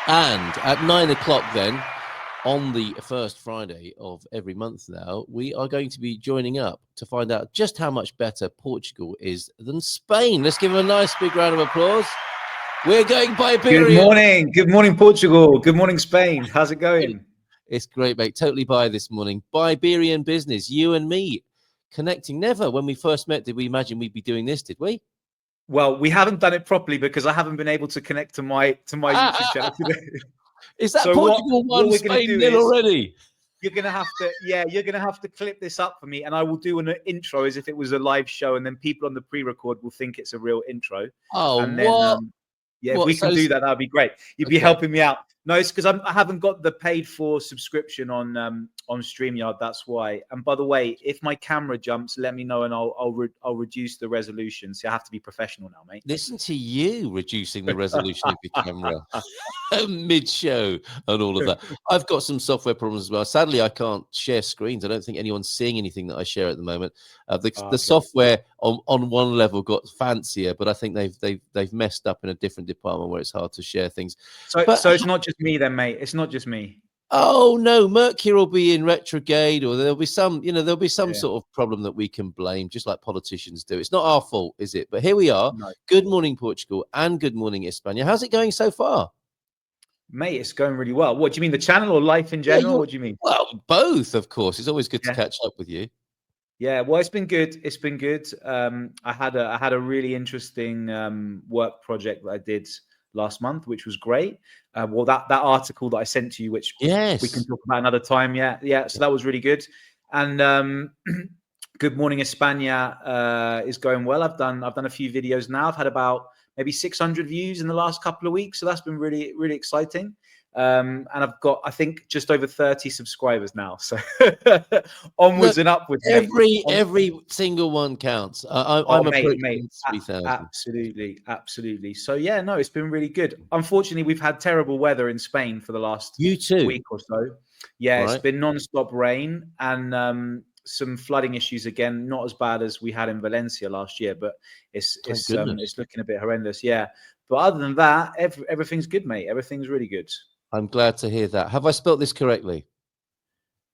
And at 9 o'clock then, on the first Friday of every month now, we are going to be joining up to find out just how much better Portugal is than Spain. Let's give them a nice big round of applause. We're going by Iberia. Good morning. Good morning, Portugal. Good morning, Spain. How's it going? It's great, mate. Totally by this morning. By Iberian business, you and me connecting. Never, when we first met, did we imagine we'd be doing this, did we? Well, we haven't done it properly because I haven't been able to connect to my YouTube channel today. Is that so Portugal won, Spain nil already? You're gonna have to, you're gonna have to clip this up for me, and I will do an intro as if it was a live show, and then people on the pre-record will think it's a real intro. Oh, and then, what? If we can do that, that'd be great. You'd be helping me out. No, it's because I haven't got the paid for subscription on StreamYard. That's why. And by the way, if my camera jumps, let me know and I'll reduce the resolution. So I have to be professional now, mate. Listen to you reducing the resolution of your camera mid-show and all of that. I've got some software problems as well. Sadly, I can't share screens. I don't think anyone's seeing anything that I share at the moment. The software on one level got fancier, but I think they've messed up in a different department where it's hard to share things. So it's not just me then, mate. It's not just me. Oh no, Mercury will be in retrograde, or there'll be some, sort of problem that we can blame, just like politicians do. It's not our fault, is it? But here we are. No. Good morning, Portugal, and good morning, España. How's it going so far? Mate, it's going really well. What do you mean, the channel or life in general? What do you mean? Well, both, of course. It's always good to catch up with you. Yeah, well, it's been good. It's been good. I had a really interesting work project that I did last month, which was great. Well, that article that I sent to you, which we can talk about another time. Yeah. So that was really good. And Good Morning España is going well. I've done a few videos now. I've had about maybe 600 views in the last couple of weeks, so that's been really, really exciting. And I've got, I think, just over 30 subscribers now. So onwards and upwards. Every single one counts. I'm approaching 3,000. Absolutely. So yeah, no, it's been really good. Unfortunately, we've had terrible weather in Spain for the last week or so. Yeah, right. It's been non-stop rain and some flooding issues again. Not as bad as we had in Valencia last year, but it's looking a bit horrendous. Yeah, but other than that, everything's good, mate. Everything's really good. I'm glad to hear that. Have I spelt this correctly?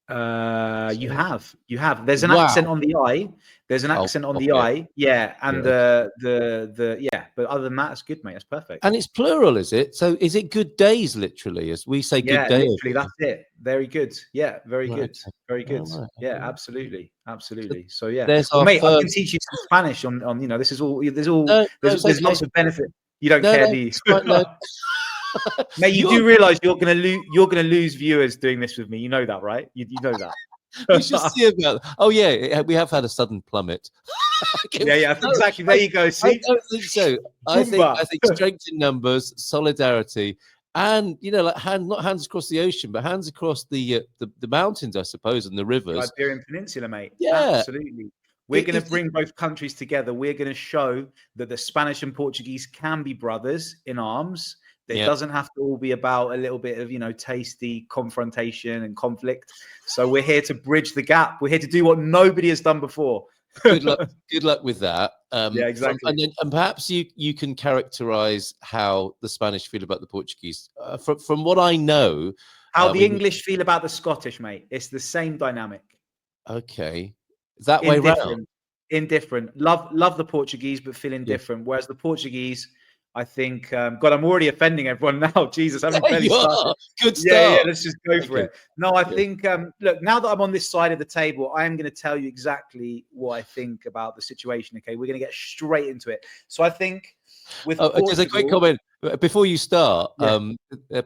You have. There's an accent on the I. There's an accent on the I. Yeah, and but other than that, it's good, mate. It's perfect. And it's plural, is it? So is it good days, literally, as we say? Good day. Literally, that's it. Very good. Yeah, very good. Very good. Right. Yeah, absolutely. So yeah, mate, I can teach you some Spanish on. This is all. There's lots of benefit. You don't care, do you? Mate, you do realize you're gonna lose viewers doing this with me. You know that, right? You know that. We should see about that. Oh yeah, we have had a sudden plummet. Exactly. There you go. See? I don't think so. I think strength in numbers, solidarity, and like not hands across the ocean, but hands across the mountains, I suppose, and the rivers. The Iberian Peninsula, mate. Yeah, absolutely. We're going to bring both countries together. We're going to show that the Spanish and Portuguese can be brothers in arms. It doesn't have to all be about a little bit of, tasty confrontation and conflict. So we're here to bridge the gap. We're here to do what nobody has done before. Good luck with that. Yeah, exactly. And perhaps you can characterize how the Spanish feel about the Portuguese. From what I know, how the English feel about the Scottish, mate. It's the same dynamic. Okay, that way round. Indifferent. Love the Portuguese, but feel indifferent. Whereas the Portuguese, I think, God, I'm already offending everyone now. Jesus, I haven't barely started. Good start. Yeah, let's just go for it. No, I think, look, now that I'm on this side of the table, I am going to tell you exactly what I think about the situation. Okay, we're going to get straight into it. So I think with there's a quick comment before you start.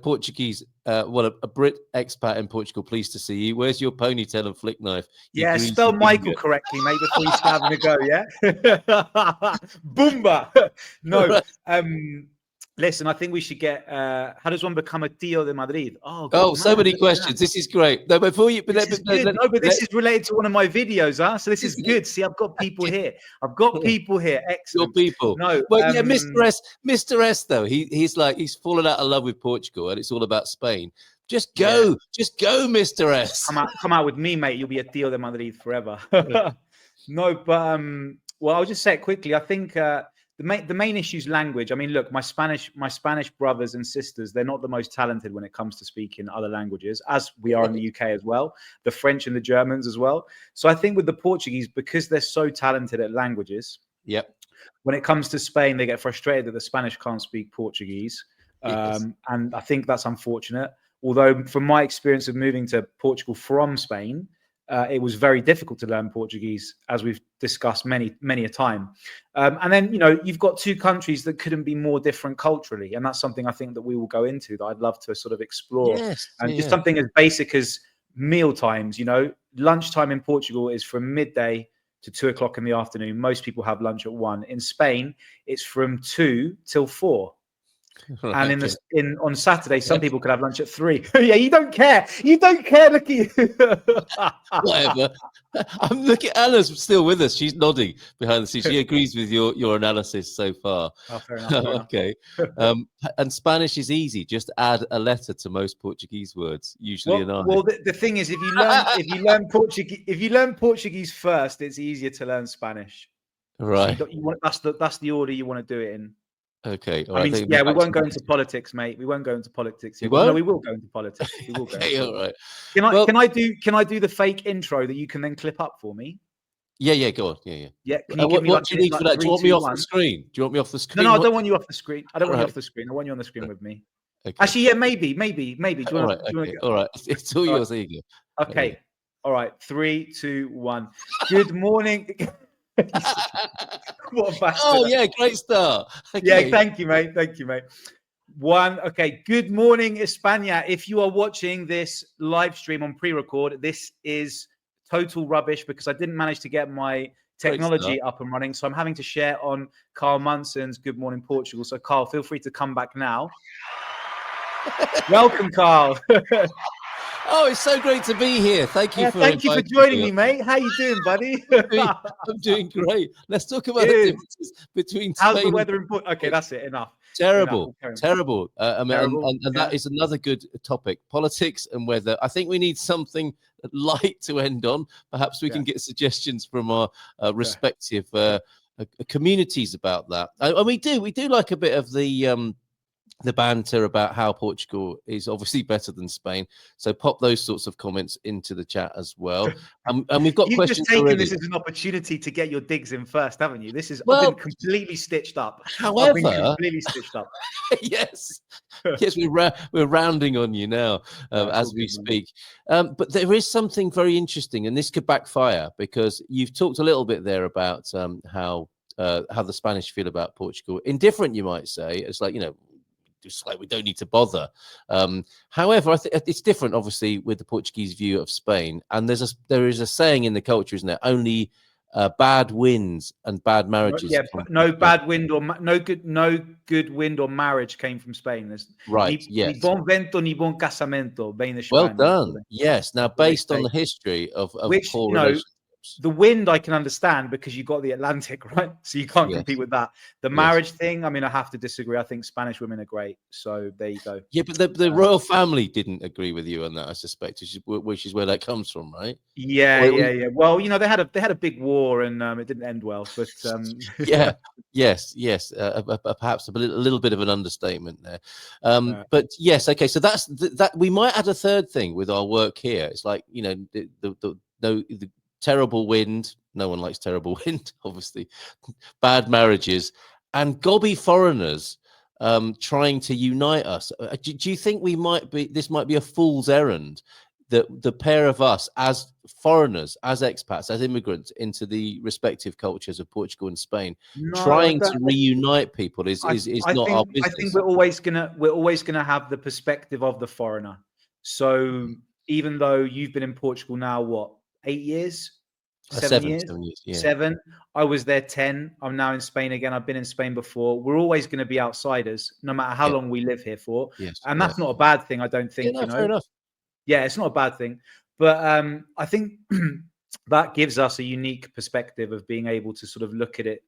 Portuguese, a Brit expat in Portugal, pleased to see you. Where's your ponytail and flick knife? Yeah, spell Michael correctly, mate, before you start having a go, yeah? Boomba! No, listen, I think we should get, how does one become a tío de Madrid? Oh, so many questions. This is great. No, before you... But this is related to one of my videos, huh? So this is good. See, I've got people here. Excellent. Your people. No, well, Mr. S, though, he's fallen out of love with Portugal, and it's all about Spain. Just go, Mr. S. Come out with me, mate. You'll be a tío de Madrid forever. No, but well, I'll just say it quickly. I think the the main issue is language. I mean, look, my Spanish brothers and sisters, they're not the most talented when it comes to speaking other languages, as we are in the UK as well, the French and the Germans as well. So I think with the Portuguese, because they're so talented at languages, Yep. when it comes to Spain, they get frustrated that the Spanish can't speak Portuguese. Yes. And I think that's unfortunate. Although from my experience of moving to Portugal from Spain, it was very difficult to learn Portuguese, as we've discussed many a time. And then, you've got two countries that couldn't be more different culturally. And that's something I think that we will go into, that I'd love to sort of explore. Yes. And just something as basic as meal times, lunchtime in Portugal is from midday to 2 o'clock in the afternoon. Most people have lunch at 1. In Spain, it's from 2 till 4. Right, and on Saturday, some people could have lunch at 3. Yeah, you don't care. You don't care. Look at you. Whatever. I'm looking. Anna's still with us. She's nodding behind the scenes. She agrees with your analysis so far. Oh, fair enough. Okay. And Spanish is easy. Just add a letter to most Portuguese words, usually an I. Well, the thing is, if you learn Portuguese first, it's easier to learn Spanish. Right. So that's the order you want to do it in. Okay. I mean, yeah, we won't go into politics, mate. We won't go into politics. No, we will go into politics. We will go. Okay, all right. Can I do the fake intro that you can then clip up for me? Yeah, go on. Yeah. Yeah. Can you give me what do you need for that? Do you want me off the screen? Do you want me off the screen? No, I don't want you off the screen. I don't want you off the screen. I want you on the screen with me. Okay. Actually, yeah, maybe. Do you want to? All right. It's all yours. There you go. Okay. All right. 3, 2, 1. Good morning. What a bastard. Oh yeah, great start. Okay. Yeah, thank you, mate. 1. Okay. Good morning, España. If you are watching this live stream on pre-record, this is total rubbish because I didn't manage to get my technology up and running. So I'm having to share on Carl Munson's Good Morning Portugal. So Carl, feel free to come back now. Welcome, Carl. Oh, it's so great to be here. Thank you for joining me, mate. How you doing, buddy? I'm doing great. Let's talk about the differences between Spain. How's the weather in Portugal? Okay, that's it. Enough. Terrible. I mean, and that is another good topic: politics and weather. I think we need something light to end on. Perhaps we can get suggestions from our respective communities about that. And we do like a bit of the banter about how Portugal is obviously better than Spain. So pop those sorts of comments into the chat as well. And we've got questions just taken already. This as an opportunity to get your digs in first, haven't you? I've been completely stitched up. However, yes, we're rounding on you now as we speak. But there is something very interesting, and this could backfire because you've talked a little bit there about how the Spanish feel about Portugal. Indifferent, you might say. It's like, just like we don't need to bother. However, I think it's different, obviously, with the Portuguese view of Spain. And there is a saying in the culture, isn't there? Only bad winds and bad marriages. Yeah, no bad wind or no good wind or marriage came from Spain. Right. Ni bon vento ni bon casamento. Well done. Yes. Now, based on the history of poor relationships. The wind I can understand because you got the Atlantic, right? So you can't compete with that. The marriage thing, I mean, I have to disagree. I think Spanish women are great. So there you go. Yeah, but the royal family didn't agree with you on that, I suspect, which is where that comes from, right? Yeah. Well, they had a big war and it didn't end well. But yes. Perhaps a little bit of an understatement there. But yes, okay. So that's that. We might add a third thing with our work here. It's like the terrible wind. No one likes terrible wind, obviously. Bad marriages and gobby foreigners trying to unite us. Do you think this might be a fool's errand, that the pair of us as foreigners, as expats, as immigrants into the respective cultures of Portugal and Spain, trying to reunite people is not our business? I think we're always gonna have the perspective of the foreigner. So even though you've been in Portugal now, what, 8 years? 7 years? 7 years, yeah. 7. I was there 10. I'm now in Spain again. I've been in Spain before. We're always going to be outsiders, no matter how long we live here for. Yes, and that's not a bad thing, I don't think. Fair enough. Yeah, it's not a bad thing. But I think that gives us a unique perspective of being able to sort of look at it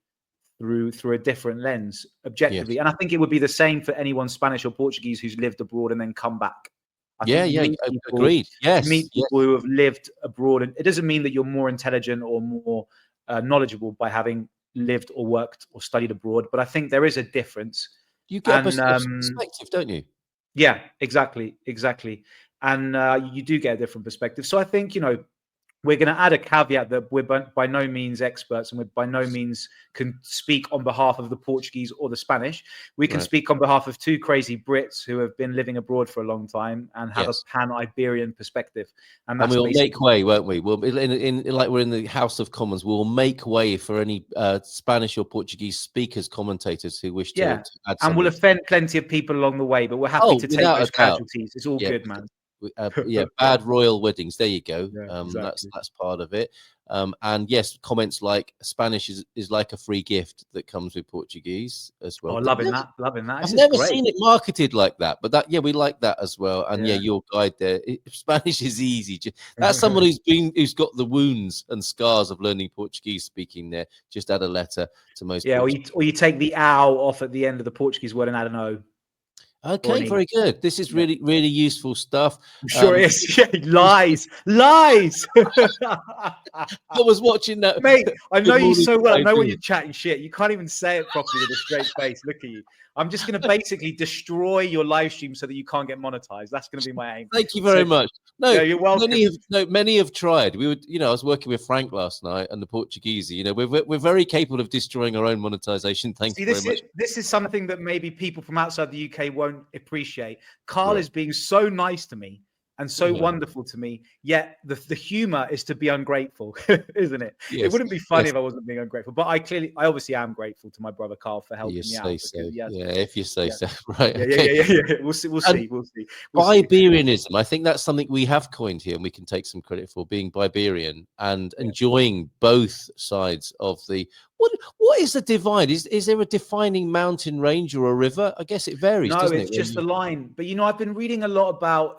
through a different lens, objectively. And I think it would be the same for anyone Spanish or Portuguese who's lived abroad and then come back. Agreed. Yes, meet people who have lived abroad, and it doesn't mean that you're more intelligent or more knowledgeable by having lived or worked or studied abroad, but I think there is a difference. You get And a perspective, don't you? yeah, exactly. And you do get a different perspective. So I think, we're going to add a caveat that we're by no means experts, and we by no means can speak on behalf of the Portuguese or the Spanish. We can speak on behalf of two crazy Brits who have been living abroad for a long time and have a pan-Iberian perspective. And we'll make way, won't we? We'll in like we're in the House of Commons. We'll make way for any Spanish or Portuguese speakers, commentators who wish to add something. And we'll offend plenty of people along the way, but we're happy to take those casualties. It's all good, man. Bad royal weddings. There you go. Exactly. That's part of it. And yes, comments like Spanish is like a free gift that comes with Portuguese as well. Oh, loving that. I've never seen it marketed like that, but we like that as well. And your guide there, Spanish is easy. That's someone who's got the wounds and scars of learning Portuguese speaking there. Just add a letter to most. Yeah, or you take the ow off at the end of the Portuguese word and add an o. Okay, very good. This is really, really useful stuff. I'm sure it is. Yeah, lies. I was watching that. Mate, I know you so well. I know when you're chatting shit. You can't even say it properly with a straight face. Look at you. I'm just going to basically destroy your live stream so that you can't get monetized. That's going to be my aim. Thank you very much. No, you're welcome. Many have tried. We would, I was working with Frank last night and the Portuguese. We're very capable of destroying our own monetization. Thank you very much. This is something that maybe people from outside the UK won't appreciate. Carl is being so nice to me and so wonderful to me, yet the humor is to be ungrateful, isn't it? It wouldn't be funny if I wasn't being ungrateful, but I obviously am grateful to my brother Carl for helping me out. If you say so, right? Yeah. We'll see. Iberianism, I think that's something we have coined here, and we can take some credit for being Iberian and enjoying both sides of the. What is the divide? Is there a defining mountain range or a river? I guess it varies. No, doesn't it's just a line. But I've been reading a lot about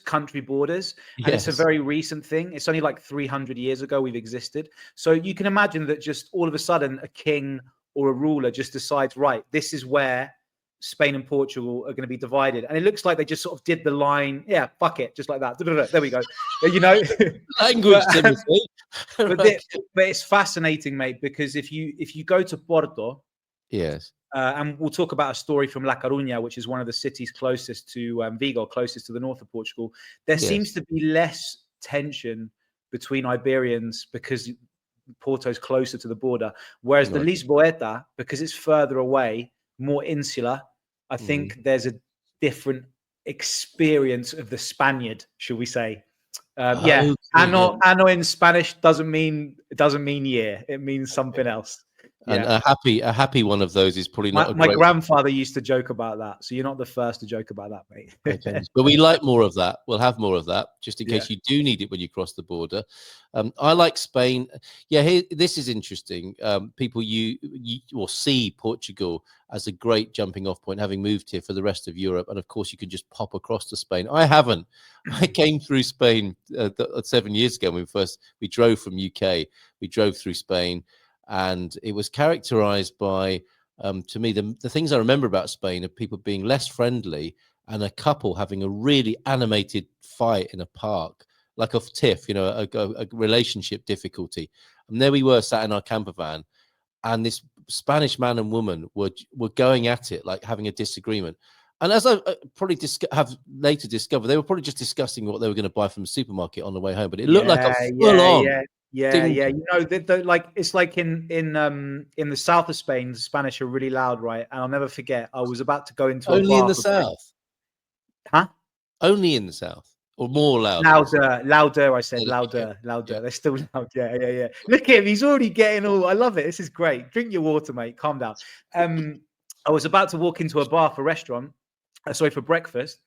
country borders, and it's a very recent thing. It's only like 300 years ago we've existed. So you can imagine that just all of a sudden a king or a ruler just decides, right, this is where Spain and Portugal are going to be divided. And it looks like they just sort of did the line, fuck it, just like that. There we go. Language, but it's fascinating, mate, because if you go to Porto, and we'll talk about a story from La Coruña, which is one of the cities closest to Vigo, closest to the north of Portugal. There seems to be less tension between Iberians because Porto's closer to the border, whereas the Lisboeta, because it's further away, more insular, I think there's a different experience of the Spaniard, shall we say? Ano in Spanish doesn't mean year. It means something else. And a happy one of those is probably not. My grandfather used to joke about that, so you're not the first to joke about that, mate. Okay. But we like more of that. We'll have more of that, just in case you do need it when you cross the border. I like Spain. This is interesting. People you will see Portugal as a great jumping off point, having moved here for the rest of Europe, and of course you can just pop across to Spain. I haven't. I came through Spain 7 years ago when we drove from UK. We drove through Spain. And it was characterized by, to me, the things I remember about Spain are people being less friendly and a couple having a really animated fight in a park, like a tiff, a relationship difficulty. And there we were sat in our camper van, and this Spanish man and woman were going at it, like having a disagreement. And as I probably have later discovered, they were probably just discussing what they were going to buy from the supermarket on the way home. But it looked like a full-on. Like it's like in the south of Spain, the Spanish are really loud, right? And I'll never forget, I was about to go into only in the south, only in the south, or more loud. Louder. I said louder. They're still loud. Yeah. Look at him, he's already getting all. I love it. This is great. Drink your water, mate. Calm down. I was about to walk into a bar for breakfast.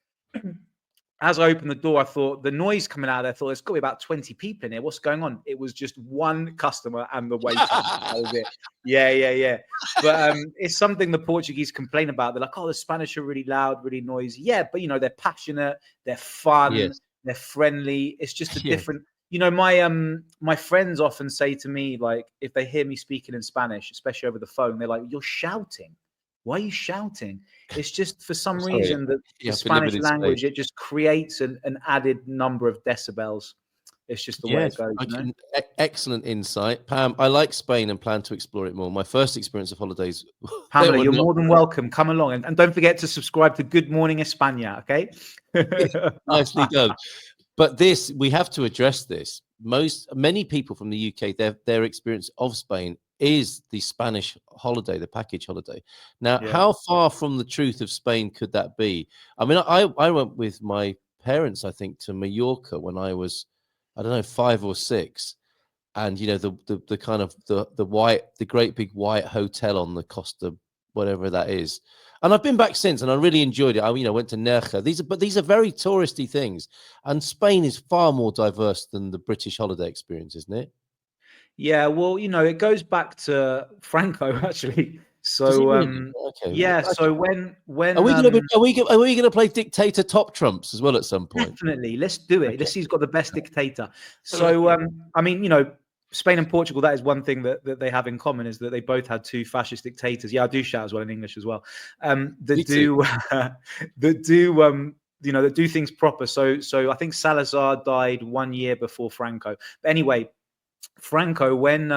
As I opened the door, I thought the noise coming out of there, I thought there's got to be about 20 people in here. What's going on? It was just one customer and the waiter. That was it. Yeah. But it's something the Portuguese complain about. They're like, the Spanish are really loud, really noisy. Yeah, but they're passionate, they're fun, they're friendly. It's just a different. My friends often say to me, like, if they hear me speaking in Spanish, especially over the phone, they're like, "You're shouting. Why are you shouting?" It's just for some reason that the Spanish language, it just creates an added number of decibels. It's just the way it Yes, goes. excellent insight, Pam. I like Spain and plan to explore it more. My first experience of holidays, Pamela, you're more than welcome. Come along, and don't forget to subscribe to Good Morning España. Okay. nicely done. But we have to address this. Many people from the UK, their experience of Spain is the Spanish holiday, the package holiday. Now, how far from the truth of Spain could that be? I mean, I went with my parents, I think, to Mallorca when I was, I don't know, 5 or 6. And the kind of the great big white hotel on the Costa, whatever that is. And I've been back since, and I really enjoyed it. I went to Nerja. These are very touristy things, and Spain is far more diverse than the British holiday experience, isn't it? Yeah, well, it goes back to Franco actually. Does it So, really? Okay. yeah. So when Are we going to are we going to play dictator top trumps as well at some point? definitely, let's do it. Okay. Let's see who's got the best dictator. So, I mean, Spain and Portugal, that is one thing that they have in common, is that they both had 2 fascist dictators. Yeah, I do shout as well in English as well. That do things proper. So I think Salazar died 1 year before Franco. But anyway, Franco, when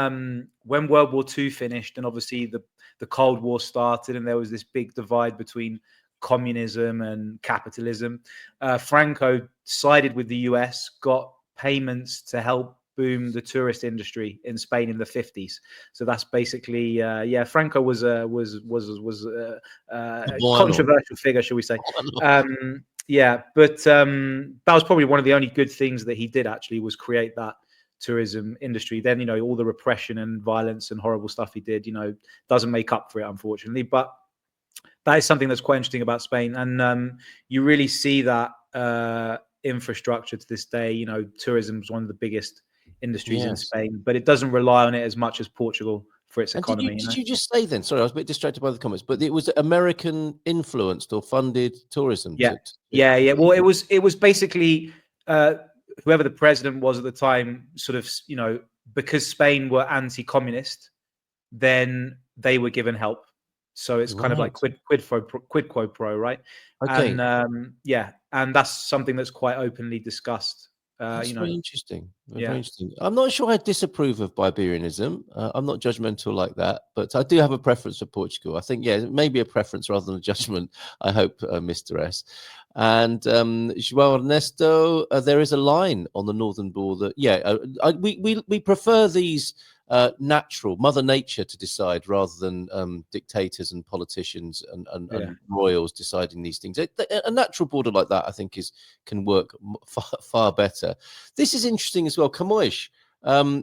World War II finished, and obviously the Cold War started, and there was this big divide between communism and capitalism, Franco sided with the US, got payments to help boom the tourist industry in Spain in the 50s. So that's basically, Franco was a controversial figure, shall we say? But that was probably one of the only good things that he did, actually, was create that tourism industry. Then all the repression and violence and horrible stuff he did doesn't make up for it, unfortunately. But that is something that's quite interesting about Spain, and you really see that infrastructure to this day. Tourism is one of the biggest industries in Spain, but it doesn't rely on it as much as Portugal for its economy. Did you just say then? Sorry, I was a bit distracted by the comments, but it was American influenced or funded tourism. Yeah. Well, it was basically whoever the president was at the time, sort of, because Spain were anti-communist, then they were given help. So it's kind of like quid quo pro, right? Okay. And and that's something that's quite openly discussed. That's very interesting. Very Yeah. interesting. I'm not sure I disapprove of Iberianism. I'm not judgmental like that, but I do have a preference for Portugal. I think, maybe a preference rather than a judgment. I hope, Mr. S. And João Ernesto, there is a line on the northern border. We prefer these natural, Mother Nature to decide rather than dictators and politicians and royals deciding these things. A natural border like that, I think, can work far better. This is interesting as well. Camões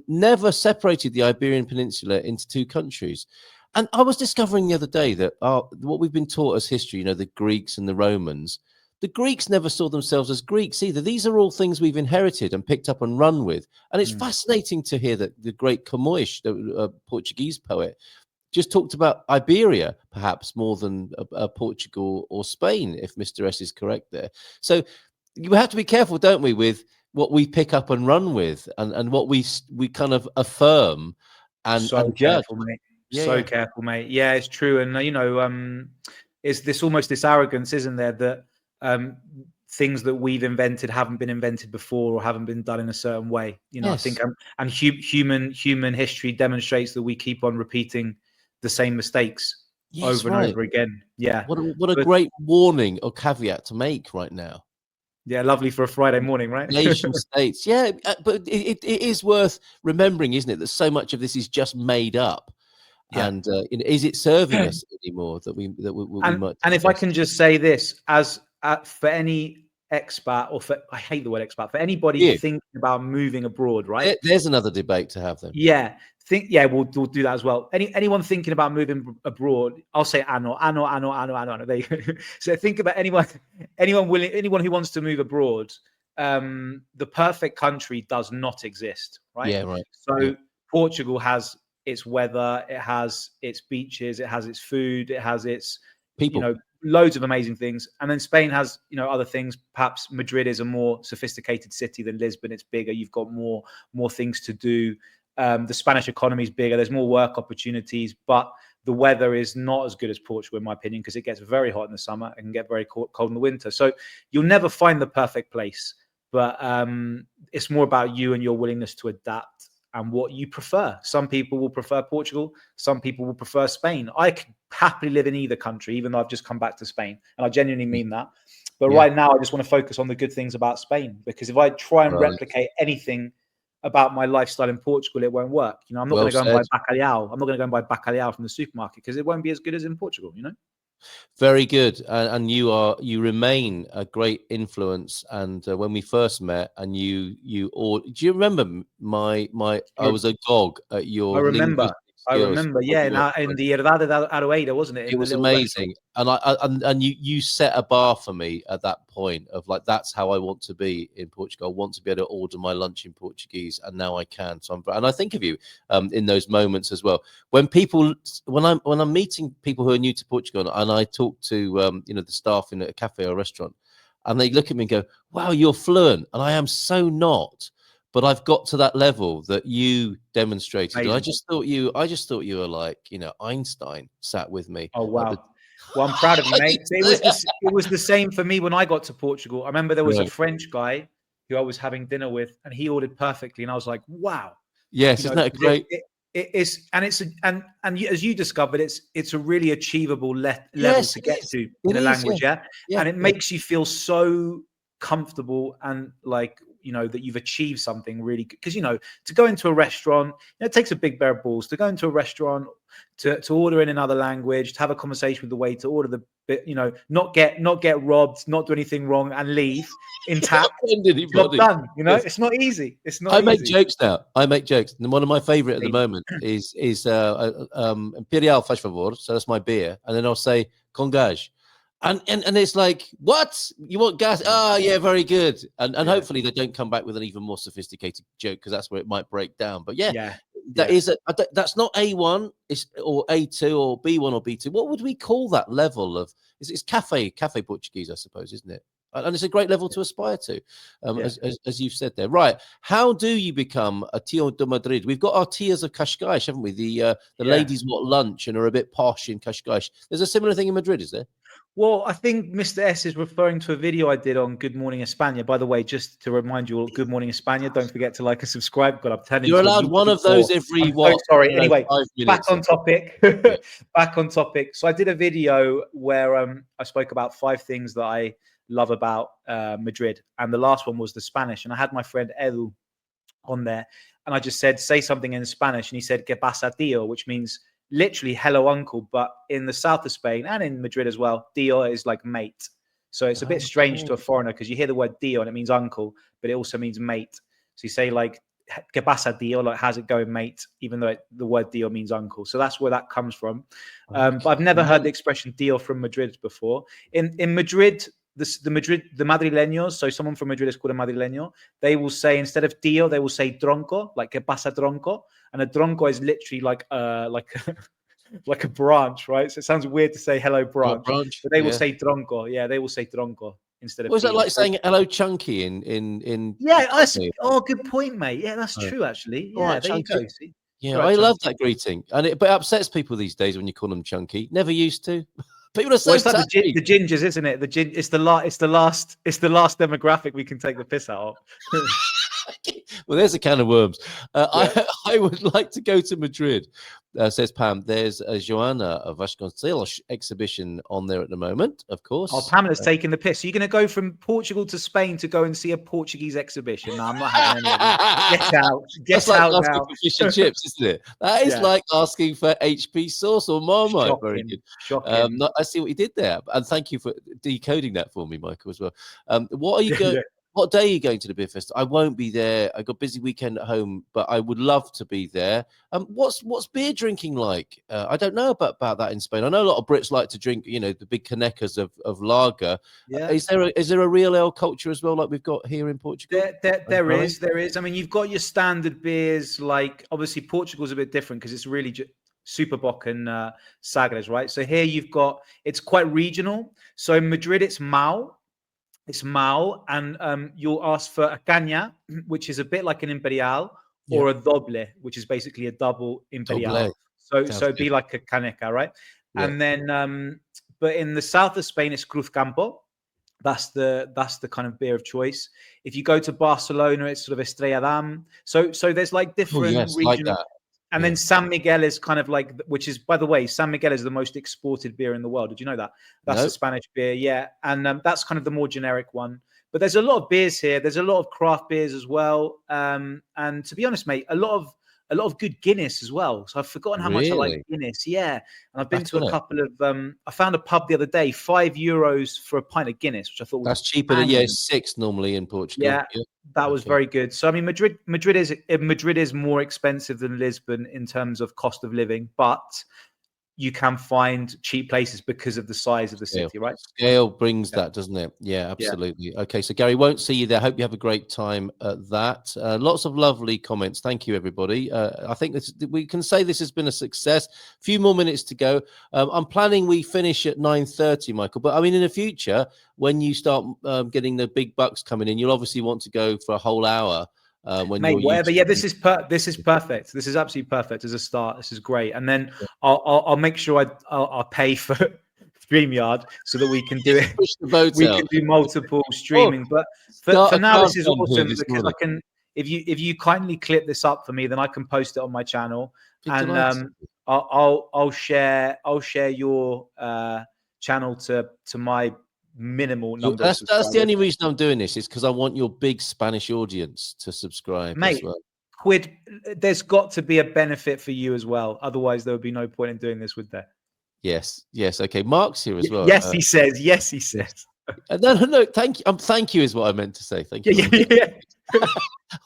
never separated the Iberian Peninsula into 2 countries. And I was discovering the other day that what we've been taught as history, the Greeks and the Romans, the Greeks never saw themselves as Greeks either. These are all things we've inherited and picked up and run with. And it's fascinating to hear that the great Camões, the Portuguese poet, just talked about Iberia, perhaps more than Portugal or Spain, if Mr. S is correct there. So you have to be careful, don't we, with what we pick up and run with, and what we kind of affirm and judge. Careful, mate. Careful, mate. Yeah, it's true. And it's this arrogance, isn't there, that things that we've invented haven't been invented before or haven't been done in a certain way. I think and human history demonstrates that we keep on repeating the same mistakes over and over again. Yeah. What a great warning or caveat to make right now. Yeah, lovely for a Friday morning, right? Nation states. Yeah, but it is worth remembering, isn't it, that so much of this is just made up. Yeah. And is it serving us anymore that we might? And if I can just say this, for any expat, I hate the word expat, for anybody thinking about moving abroad, right? There's another debate to have then. Yeah. We'll do that as well. Anyone thinking about moving abroad, I'll say ano. There you go. So think about anyone who wants to move abroad. The perfect country does not exist, right? Yeah, right. So Portugal has its weather, it has its beaches, it has its food, it has its people, loads of amazing things. And then Spain has, other things. Perhaps Madrid is a more sophisticated city than Lisbon. It's bigger. You've got more things to do. The Spanish economy is bigger. There's more work opportunities, but the weather is not as good as Portugal, in my opinion, because it gets very hot in the summer and can get very cold in the winter. So you'll never find the perfect place. But it's more about you and your willingness to adapt and what you prefer. Some people will prefer Portugal. Some people will prefer Spain. I could happily live in either country, even though I've just come back to Spain, and I genuinely mean that. But right now, I just want to focus on the good things about Spain, because if I try and replicate anything about my lifestyle in Portugal, it won't work. You know, I'm not going to go and buy bacalhau. I'm not going to go and buy bacalhau from the supermarket because it won't be as good as in Portugal, you know? Very good, and you remain a great influence. And when we first met, and do you remember I was a gog at your I remember. skills. Yeah, in the Herdade de Aroeira, wasn't it? It was amazing, and you set a bar for me at that point of like, that's how I want to be in Portugal. I want to be able to order my lunch in Portuguese, and now I can. So and I think of you in those moments as well. When I'm meeting people who are new to Portugal, and I talk to the staff in a cafe or a restaurant, and they look at me and go, "Wow, you're fluent," and I am so not. But I've got to that level that you demonstrated. And I just thought you were like, Einstein sat with me. Oh, wow. Well, I'm proud of you, mate. It was the same for me when I got to Portugal. I remember there was a French guy who I was having dinner with, and he ordered perfectly, and I was like, wow. Yes, isn't that great? It is, and as you discovered, it's a really achievable level to get to in a language, and it makes you feel so comfortable and like, that you've achieved something really good. Because, to go into a restaurant, it takes a big pair of balls to go into a restaurant, to order in another language, to have a conversation with the waiter, order the bit, not get robbed, not do anything wrong, and leave intact. Job done. It's not easy. It's not. I make jokes now. I make jokes, and one of my favorite at the moment is Imperial faz favor. So that's my beer, and then I'll say con gás. And it's like, what? You want gas? Oh, yeah, very good. And hopefully they don't come back with an even more sophisticated joke, because that's where it might break down. But that's not A1 or A2 or B1 or B2. What would we call that level of? It's cafe Portuguese, I suppose, isn't it? And it's a great level to aspire to, as you've said there. Right. How do you become a Tio de Madrid? We've got our tiers of Cascais, haven't we? The ladies want lunch and are a bit posh in Cascais. There's a similar thing in Madrid, is there? Well, I think Mr. S is referring to a video I did on Good Morning España. By the way, just to remind you all, Good Morning España, don't forget to like and subscribe. God, I'm turning. You're allowed one of those every sorry. Anyway, 5 minutes. Back on topic. Back on topic. So I did a video where I spoke about 5 things that I love about Madrid, and the last one was the Spanish. And I had my friend Edu on there, and I just said, say something in Spanish, and he said "Que pasa, tío," which means literally hello uncle, but in the south of Spain and in Madrid as well, tío is like mate. So it's a bit strange to a foreigner, because you hear the word tío and it means uncle, but it also means mate. So you say like ¿Qué pasa, tío? Like, how's it going, mate? Even though the word tío means uncle. So that's where that comes from. But I've never heard the expression tío from Madrid before. In Madrid, the Madrileños, so someone from Madrid is called a Madrileño, they will say, instead of tío, they will say tronco, like ¿Qué pasa, tronco? And a tronco is literally like a branch, right? So it sounds weird to say hello branch. But they will say tronco. Yeah, they will say tronco instead of. Was that like saying hello chunky in? Yeah. Good point, mate. Yeah, that's true actually. Yeah, there you go. See? Yeah, I love that greeting, but it upsets people these days when you call them chunky. Never used to. People are so it's like the gingers, isn't it? It's the last demographic we can take the piss out of. Well, there's a can of worms. I would like to go to Madrid, says Pam. There's a Joana Vasconcelos exhibition on there at the moment, of course. Oh, Pamela's taking the piss. So you're going to go from Portugal to Spain to go and see a Portuguese exhibition? No, I'm not having any of that. Get out. Get out like now. For fish and chips, isn't it? That is like asking for HP sauce or Marmite. Shocking, very good. Shocking. I see what you did there. And thank you for decoding that for me, Michael, as well. What are you going... What day are you going to the beer festival? I won't be there. I got a busy weekend at home, but I would love to be there. What's beer drinking like? I don't know about that in Spain. I know a lot of Brits like to drink, the big canecas of lager. Yeah. Is there a real ale culture as well, like we've got here in Portugal? There is. I mean, you've got your standard beers, like obviously Portugal's a bit different because it's really Superboc and Sagres, right? So here it's quite regional. So in Madrid, it's Mau. It's Mau, and you'll ask for a caña, which is a bit like an Imperial, or a doble, which is basically a double Imperial. Doble. So it'd be like a caneca, right? Yeah. And then, but in the south of Spain, it's Cruz Campo, That's the kind of beer of choice. If you go to Barcelona, it's sort of Estrella Damm. So there's like different like regional. that. And then San Miguel is kind of like, which is, by the way, San Miguel is the most exported beer in the world. Did you know that? That's a Spanish beer, yeah. And that's kind of the more generic one. But there's a lot of beers here. There's a lot of craft beers as well. And to be honest, mate, a lot of good Guinness as well. So I've forgotten how much I like Guinness. Yeah. And I've been to a couple of, I found a pub the other day, €5 for a pint of Guinness, which I thought was that's cheaper than, it's 6 normally in Portugal. Yeah, that was very good. So I mean, Madrid is more expensive than Lisbon in terms of cost of living, but you can find cheap places because of the size of the city, right? Scale brings that, doesn't it? Yeah, absolutely. Yeah. Okay, so Gary, won't see you there. Hope you have a great time at that. Lots of lovely comments. Thank you, everybody. I think we can say this has been a success. A few more minutes to go. I'm planning we finish at 9:30, Michael. But I mean, in the future, when you start getting the big bucks coming in, you'll obviously want to go for a whole hour. When Mate, whatever. Yeah, this is perfect. This is absolutely perfect as a start. This is great. And then I'll make sure I'll pay for StreamYard so that we can do it. Push the boat we out. can do multiple streaming. But for now, this is awesome because I can. If you kindly clip this up for me, then I can post it on my channel, and I'll share your channel to my minimal number. That's the only reason I'm doing this is because I want your big Spanish audience to subscribe, mate. as well. There's got to be a benefit for you as well. Otherwise, there would be no point in doing this, would there? Yes. Okay, Mark's here as well. Yes, he says. Yes, he says. No. Thank you. Thank you is what I meant to say. Thank you. Yeah.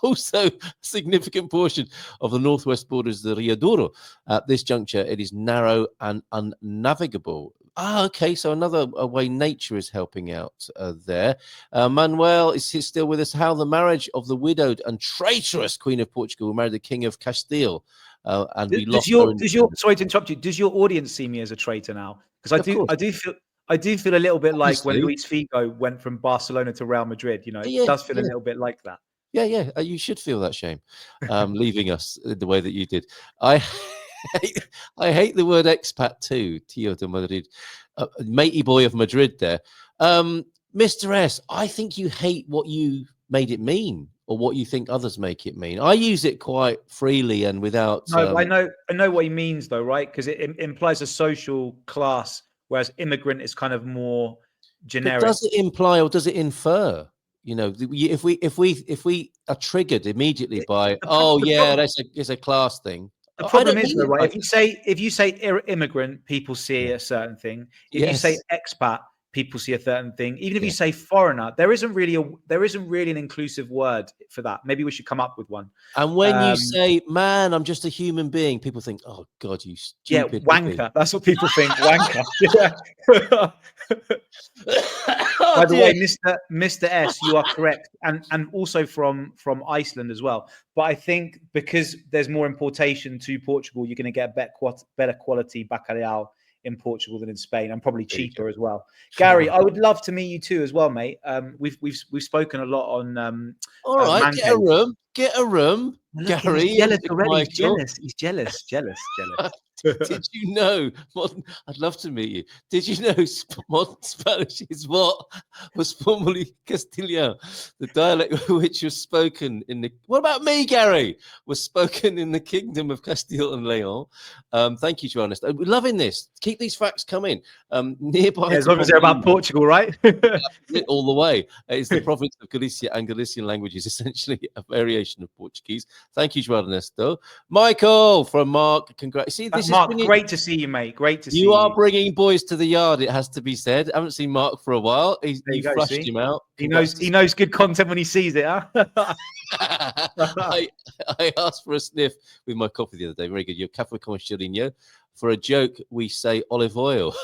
Also, a significant portion of the northwest borders of the Rio Douro. At this juncture, it is narrow and unnavigable. Okay. So another way nature is helping out there. Manuel is still with us. How the marriage of the widowed and traitorous Queen of Portugal who married the King of Castile. And we lost sorry to interrupt you. Does your audience see me as a traitor now? Because I do feel a little bit like when Luis Figo went from Barcelona to Real Madrid. You know, it does feel a little bit like that. Yeah. You should feel that shame, leaving us the way that you did. I hate the word expat too, Tío de Madrid, matey boy of Madrid. There, Mr. S. I think you hate what you made it mean, or what you think others make it mean. I use it quite freely and without. No, I know what he means though, right? Because it implies a social class, whereas immigrant is kind of more generic. But does it imply or does it infer? You know, if we are triggered immediately by it's a class thing. The problem is though, right? If you say immigrant, people see a certain thing. If you say expat, people see a certain thing. Even if you say foreigner, there isn't really an inclusive word for that. Maybe we should come up with one. And when you say, "Man, I'm just a human being," people think, "Oh God, you stupid wanker." That's what people think. Wanker. By the way, Mr. S, you are correct, and also from Iceland as well. But I think because there's more importation to Portugal, you're going to get better quality bacalhau in Portugal than in Spain, and probably cheaper as well. Gary, I would love to meet you too as well, mate. We've spoken a lot on. All right, get a room. Look, Gary, he's jealous already. He's jealous. Did you know? I'd love to meet you. Did you know modern Spanish is what was formerly Castilian, the dialect which was spoken in the. What about me, Gary? Was spoken in the Kingdom of Castile and Leon. Thank you, Johannes. We're loving this. Keep these facts coming. Nearby, as long as they're about Portugal, right? All the way. It's the province of Galicia, and Galician language is essentially a variation of Portuguese. Thank you, Johannes. Michael from Mark. Congrats. See, this Mark, great to see you, mate. Great to see you. You are bringing boys to the yard, it has to be said. I haven't seen Mark for a while. You flushed him out. He knows good content when he sees it, huh? I asked for a sniff with my coffee the other day. Very good. Your café con cheirinho. For a joke, we say olive oil.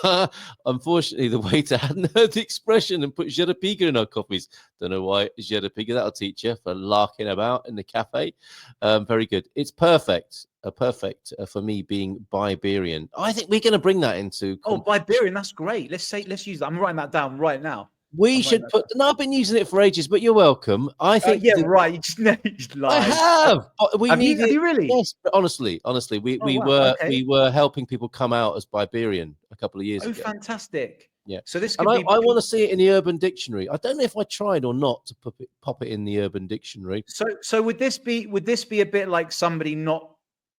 Unfortunately, the waiter hadn't heard the expression and put jalapeño in our coffees. Don't know why jalapeño. That'll teach you for larking about in the cafe. Very good. It's perfect. Perfect for me being Iberian. I think we're going to bring that into. Iberian. That's great. Let's use that. I'm writing that down right now. We should put. No, I've been using it for ages, but you're welcome. I think. Right. You just lied. I have. Have you really? Yes, but honestly, we were helping people come out as Iberian a couple of years ago. Fantastic! Yeah. So this And could I be. want to see it in the Urban Dictionary. I don't know if I tried or not to pop it in the Urban Dictionary. So would this be a bit like somebody not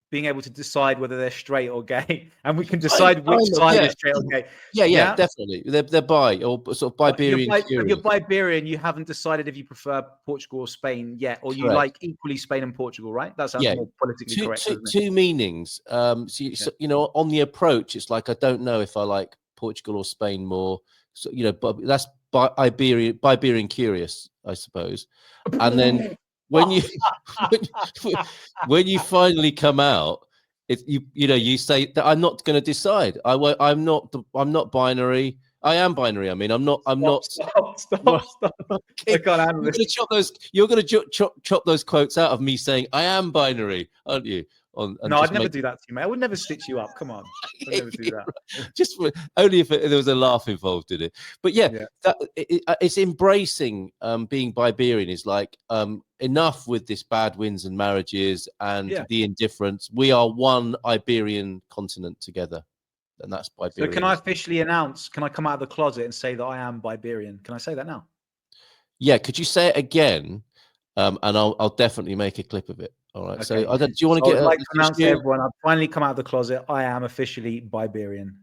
being able to decide whether they're straight or gay, and we can decide which side is straight or gay? Yeah, definitely. They're bi or sort of Iberian If you're curious. Iberian, you haven't decided if you prefer Portugal or Spain yet, or you Correct. like equally Spain and Portugal, right? That sounds more politically correct, doesn't it? Two meanings. So, you know, on the approach, it's like I don't know if I like Portugal or Spain more. So, you know, but that's Iberian curious, I suppose. And then when you when you finally come out, you say that I'm not going to decide. I'm not binary. I am binary. I mean, I'm not. Stop. Okay. I can't handle this. You're going to chop those quotes out of me saying I am binary, aren't you? No, I'd never do that to you, mate. I would never stitch you up. Come on, I'd never do that. Just only if there was a laugh involved in it. But yeah. It's embracing being Iberian is like enough with this bad winds and marriages and the indifference. We are one Iberian continent together, and that's Iberian. So can I officially announce? Can I come out of the closet and say that I am Iberian? Can I say that now? Yeah. Could you say it again? And I'll definitely make a clip of it. All right. Okay. So do you want to get? I'd like to announce to everyone, I've finally come out of the closet. I am officially Iberian.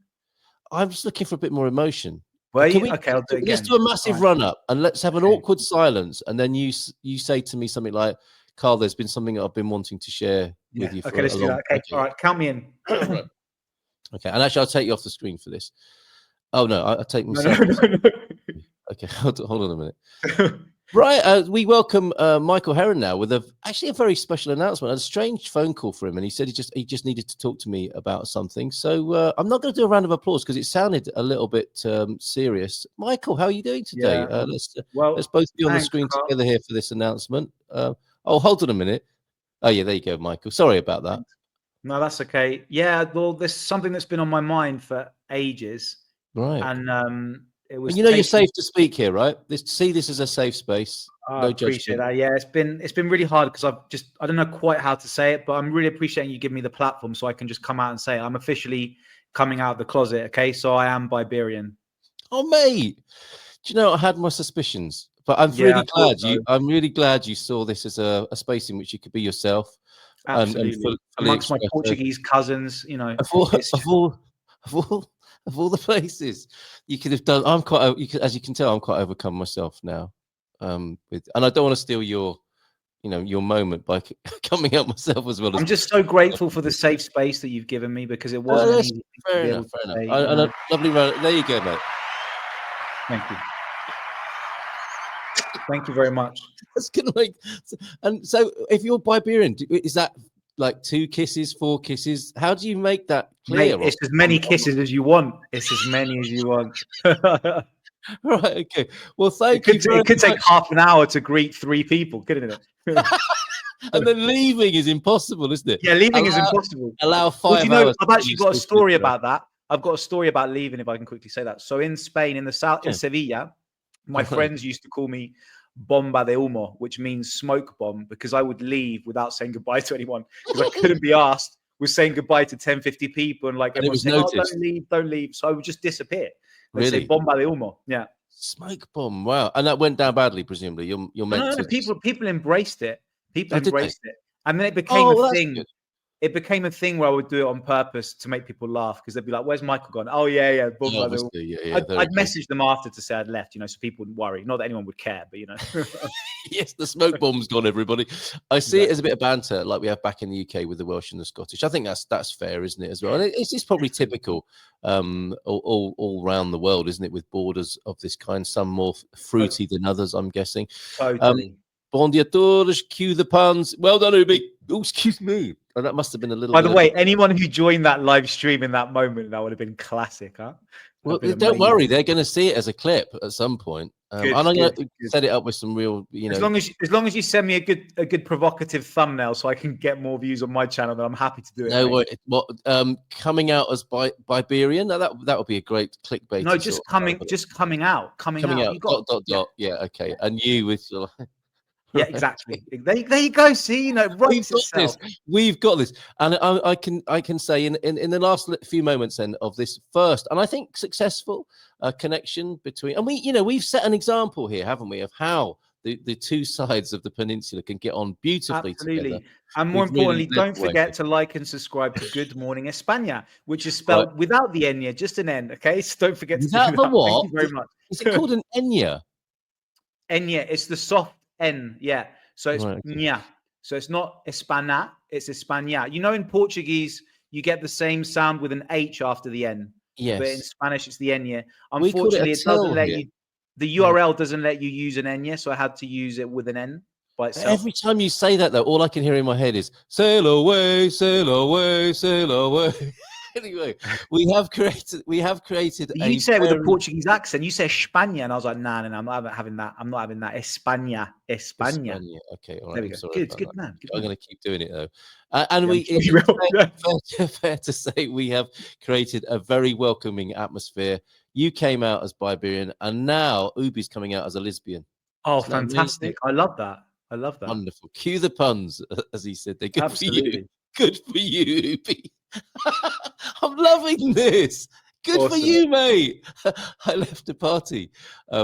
I'm just looking for a bit more emotion. Well, okay, I'll do it again. Let's do a massive run up and let's have an awkward silence, and then you say to me something like, "Carl, there's been something that I've been wanting to share with you." Okay, let's do that. Okay, all right, count me in. Okay, and actually, I'll take you off the screen for this. Oh no, I'll take myself. No. Okay, hold on a minute. Right, we welcome Michael Heron now with actually a very special announcement. A strange phone call for him, and he said he just needed to talk to me about something. So I'm not going to do a round of applause because it sounded a little bit serious. Michael, how are you doing today? Let's both be on the screen together here for this announcement. Hold on a minute. Oh yeah, there you go, Michael. Sorry about that. No, that's okay. Yeah, well, there's something that's been on my mind for ages, right? And it was. And you're safe to speak here, right? See this as a safe space. I appreciate that. Yeah, it's been really hard because I don't know quite how to say it, but I'm really appreciating you giving me the platform so I can just come out and say it. I'm officially coming out of the closet. Okay, so I am Iberian. Oh, mate, do you know I had my suspicions, but I'm really glad you saw this as a space in which you could be yourself. Absolutely, and amongst my Portuguese cousins, you know, of all the places you could have done. As you can tell, I'm quite overcome myself now. And I don't want to steal your moment by coming out myself as well. I'm just so grateful for the safe space that you've given me because it wasn't easy. Fair enough. And a lovely round. There you go, mate. Thank you. Thank you very much. That's gonna and so if you're Iberian, is that like 2 kisses, 4 kisses? How do you make that clear? Mate, it's as many kisses as you want. It's as many as you want. Right. Okay. Well, thank you. It could take half an hour to greet 3 people, couldn't it? And then leaving is impossible, isn't it? Yeah, leaving is impossible. Allow 5 hours. I've actually got a story about that. I've got a story about leaving, if I can quickly say that. So in Spain, in the south, in Sevilla, my friends used to call me bomba de humo, which means smoke bomb, because I would leave without saying goodbye to anyone because I couldn't be asked. We're saying goodbye to 10, 50 people, and like everyone saying, "Oh, don't leave." So I would just disappear. Let's say bomba de humo. Yeah, smoke bomb. Wow, and that went down badly, presumably. You're meant to. People embraced it. People embraced it, and then it became a thing. Good. It became a thing where I would do it on purpose to make people laugh because they'd be like, "Where's Michael gone?" Oh yeah. I'd message them after to say I'd left, so people wouldn't worry. Not that anyone would care, but Yes, the smoke bomb's gone, everybody. I see it as a bit of banter, like we have back in the UK with the Welsh and the Scottish. I think that's fair, isn't it, as well? And it's probably typical all around the world, isn't it, with borders of this kind? Some more fruity than others, I'm guessing. Totally. Bon dia todos, cue the puns. Well done, Ubi. Oh, excuse me. Oh, that must have been a little. By the way, anyone who joined that live stream in that moment, that would have been classic, huh? Well, don't worry, they're going to see it as a clip at some point. And I'm going to set it up with some real, As long as you send me a good provocative thumbnail, so I can get more views on my channel, then I'm happy to do it. No way. Coming out as Iberian? No, that would be a great clickbait. No, just coming out. You got ... Yeah, okay. And you with Yeah, exactly. There you go. See, you know, it writes itself. We've got this, and I can say in the last few moments then of this first, and I think successful connection between, and we've set an example here, haven't we, of how the two sides of the peninsula can get on beautifully together. And more importantly, don't forget to like and subscribe to Good Morning España, which is spelled without the Enya, just an N. Okay, so don't forget to do that. The what? Thank you very much. Is it called an Enya? Enya, it's the soft N. Yeah, so it's Nya. So it's not España, it's España. You know, in Portuguese, you get the same sound with an H after the N. Yes. But in Spanish, it's the Enya. Unfortunately, it doesn't let you. The URL doesn't let you use an Enya, so I had to use it with an N by itself. Every time you say that, though, all I can hear in my head is sail away, sail away, sail away. Anyway, we have created. You say it with a Portuguese accent. You say España, and I was like, nah, I'm not having that. I'm not having that. España. Okay, all right. There we go. Good man. I'm going to keep doing it though. And it's fair to say we have created a very welcoming atmosphere. You came out as Iberian, and now Ubi's coming out as a lesbian. Oh, fantastic! I love that. Wonderful. Cue the puns, as he said. They're good Absolutely. for you. Good for you, Ubi. I'm loving this. Good for you, mate. I left a party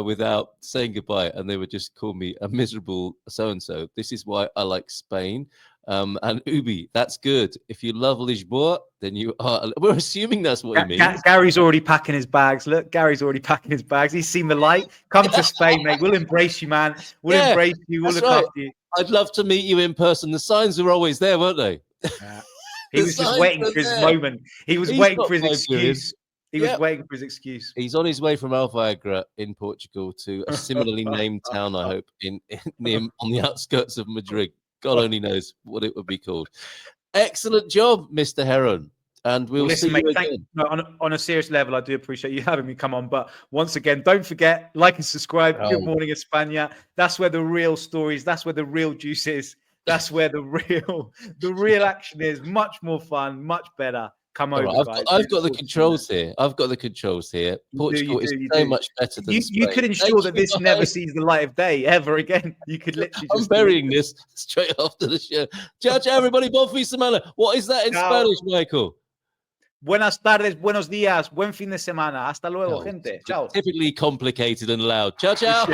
without saying goodbye, and they would just call me a miserable so-and-so. This is why I like Spain. And Ubi, that's good. If you love Lisboa, then you are. We're assuming that's what he means. Gary's already packing his bags. Look, Gary's already packing his bags. He's seen the light. Come to Spain, mate. We'll embrace you, man. We'll embrace you. We'll look after you. I'd love to meet you in person. The signs were always there, weren't they? Yeah. He was just waiting for his moment. He was waiting for his excuse. He was waiting for his excuse. He's on his way from Alviagra in Portugal to a similarly named town, I hope, on the outskirts of Madrid. God only knows what it would be called. Excellent job, Mr. Heron. And we'll see you again. On a serious level, I do appreciate you having me come on. But once again, don't forget, like and subscribe. Good Morning España. That's where the real stories, that's where the real juice is. That's where the real action is. Much more fun, much better. Come over, guys. I've got the controls here. Portugal is so much better than Spain. You could ensure that this never sees the light of day ever again. You could literally I'm burying this straight after the show. Ciao, ciao, everybody. Bon fin de semana. What is that in Spanish, Michael? Buenas tardes, buenos días, buen fin de semana. Hasta luego, gente. Ciao. Typically complicated and loud. Ciao, ciao.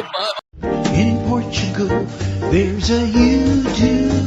In Portugal, there's a YouTube